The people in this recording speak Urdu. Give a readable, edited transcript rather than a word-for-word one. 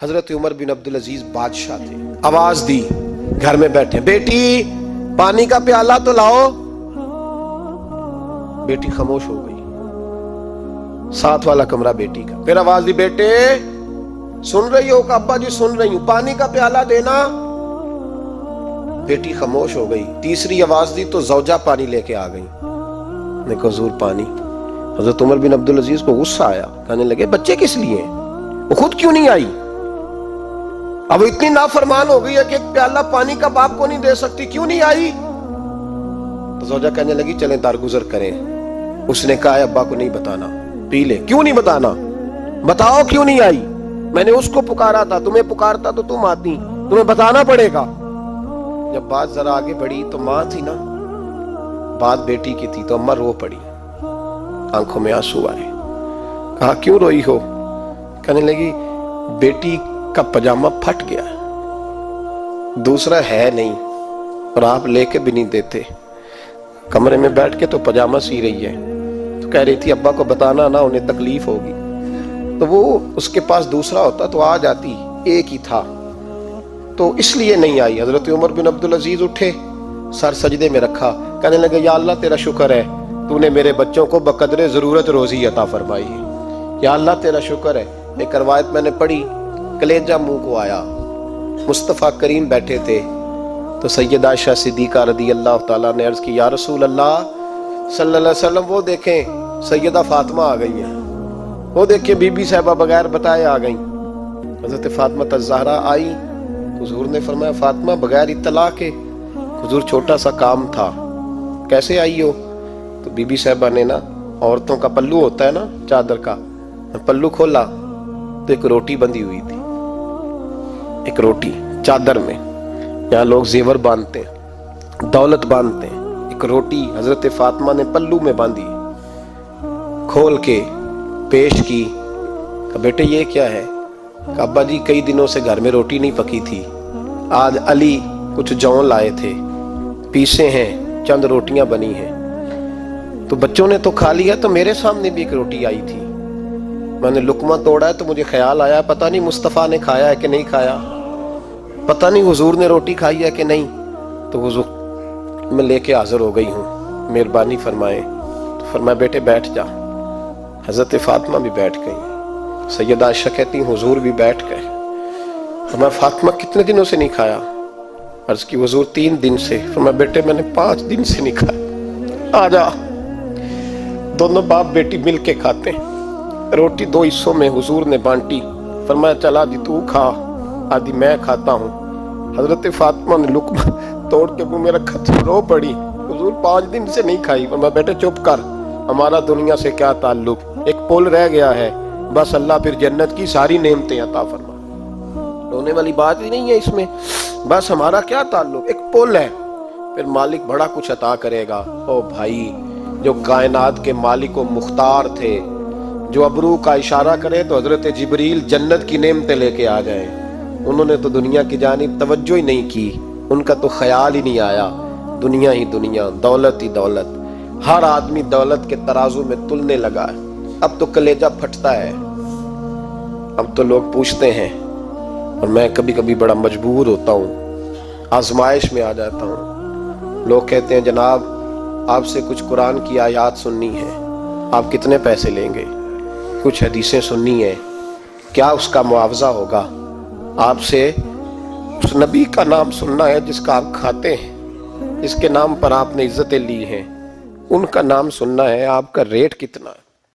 حضرت عمر بن عبدالعزیز بادشاہ تھے. آواز دی گھر میں بیٹھے, بیٹی پانی کا پیالہ تو لاؤ. بیٹی خاموش ہو گئی. ساتھ والا کمرہ بیٹی کا. پھر آواز دی, بیٹے سن رہی ہو؟ کہ ابا جی سن رہی ہوں, پانی کا پیالہ دینا. بیٹی خاموش ہو گئی. تیسری آواز دی تو زوجہ پانی لے کے آ گئی. نے کہا حضور پانی. حضرت عمر بن عبدالعزیز کو غصہ آیا, کہنے لگے بچے کس لیے ہیں, وہ خود کیوں نہیں آئی؟ اب اتنی نافرمان ہو گئی ہے کہ ایک پیالہ پانی کا باپ کو نہیں دے سکتی, کیوں نہیں آئی؟ تو زوجہ کہنے لگی چلیں درگزر کریں. اس نے کہا ابا کو نہیں بتانا, پی لے. کیوں نہیں بتانا؟ بتاؤ کیوں نہیں آئی؟ میں نے اس کو پکارا تھا, تمہیں پکارتا تو تم آتی, تمہیں بتانا پڑے گا. جب بات ذرا آگے بڑھی تو ماں تھی نا, بات بیٹی کی تھی, تو اماں رو پڑی, آنکھوں میں آنسو آئے. کہا کیوں روئی ہو؟ کہنے لگی بیٹی کا پجامہ پھٹ گیا, دوسرا ہے نہیں, اور آپ لے کے بھی نہیں دیتے. کمرے میں بیٹھ کے تو پجامہ سی رہی ہے, تو کہہ رہی تھی ابا کو بتانا نہ, انہیں تکلیف ہوگی. تو وہ اس کے پاس دوسرا ہوتا تو آ جاتی, ایک ہی تھا, تو اس لیے نہیں آئی. حضرت عمر بن عبدالعزیز اٹھے, سر سجدے میں رکھا, کہنے لگے یا اللہ تیرا شکر ہے, تو نے میرے بچوں کو بقدر ضرورت روزی عطا فرمائی ہے. یا اللہ تیرا شکر ہے. ایک روایت میں نے پڑھی, کلیجہ منہ کو آیا. مصطفیٰ کریم بیٹھے تھے, تو سیدہ عائشہ صدیقہ رضی اللہ تعالیٰ نے عرض کی یا رسول اللہ صلی اللہ علیہ وسلم وہ دیکھیں سیدہ فاطمہ آ گئی ہیں, وہ دیکھیں بی بی صاحبہ بغیر بتائے آ گئیں. حضرت فاطمہ الزہرا آئی, حضور نے فرمایا فاطمہ بغیر اطلاع کے. حضور چھوٹا سا کام تھا, کیسے آئی ہو؟ تو بی بی صاحبہ نے نا, عورتوں کا پلو ہوتا ہے نا چادر کا, پلو کھولا تو ایک روٹی بندھی ہوئی تھی, ایک روٹی چادر میں. یہاں لوگ زیور باندھتے ہیں, دولت باندھتے ہیں, ایک روٹی حضرت فاطمہ نے پلو میں باندھی, کھول کے پیش کی. کہ بیٹے یہ کیا ہے؟ کہ ابا جی کئی دنوں سے گھر میں روٹی نہیں پکی تھی, آج علی کچھ جون لائے تھے, پیسے ہیں, چند روٹیاں بنی ہیں, تو بچوں نے تو کھا لیا, تو میرے سامنے بھی ایک روٹی آئی تھی, میں نے لقمہ توڑا ہے تو مجھے خیال آیا پتہ نہیں مصطفیٰ نے کھایا ہے کہ نہیں کھایا, پتہ نہیں حضور نے روٹی کھائی ہے کہ نہیں. تو حضور میں لے کے حاضر ہو گئی ہوں, مہربانی فرمائیں. تو فرمایا بیٹے بیٹھ جا. حضرت فاطمہ بھی بیٹھ گئی. سیدہ عائشہ کہتی ہیں حضور بھی بیٹھ گئے. فرمایا فاطمہ کتنے دنوں سے نہیں کھایا؟ عرض کی حضور 3 دن سے. فرمایا بیٹے میں نے 5 دن سے نہیں کھایا, آ جا. دونوں باپ بیٹی مل کے کھاتے ہیں. روٹی 2 حصوں میں حضور نے بانٹی. فرمایا چلا آدھی تو کھا, آدھی میں کھاتا ہوں. حضرت فاطمہ نے لقمہ توڑ کے منہ میں رکھا تو رو پڑی, حضور 5 دن سے نہیں کھائی. فرمایا بیٹے چپ کر, ہمارا دنیا سے کیا تعلق, ایک پل رہ گیا ہے, بس اللہ پھر جنت کی ساری نعمتیں عطا فرما. رونے والی بات ہی نہیں ہے اس میں, بس ہمارا کیا تعلق, ایک پل ہے, پھر مالک بڑا کچھ عطا کرے گا. او بھائی, جو کائنات کے مالک و مختار تھے, جو ابرو کا اشارہ کرے تو حضرت جبریل جنت کی نعمتیں لے کے آ جائیں, انہوں نے تو دنیا کی جانب توجہ ہی نہیں کی, ان کا تو خیال ہی نہیں آیا. دنیا ہی دنیا, دولت ہی دولت, ہر آدمی دولت کے ترازو میں تلنے لگا ہے. اب تو کلیجہ پھٹتا ہے. اب تو لوگ پوچھتے ہیں, اور میں کبھی کبھی بڑا مجبور ہوتا ہوں, آزمائش میں آ جاتا ہوں. لوگ کہتے ہیں جناب آپ سے کچھ قرآن کی آیات سننی ہے, آپ کتنے پیسے لیں گے؟ کچھ حدیثیں سننی ہیں, کیا اس کا معاوضہ ہوگا؟ آپ سے اس نبی کا نام سننا ہے جس کا آپ کھاتے ہیں, جس کے نام پر آپ نے عزتیں لی ہیں, ان کا نام سننا ہے, آپ کا ریٹ کتنا ہے؟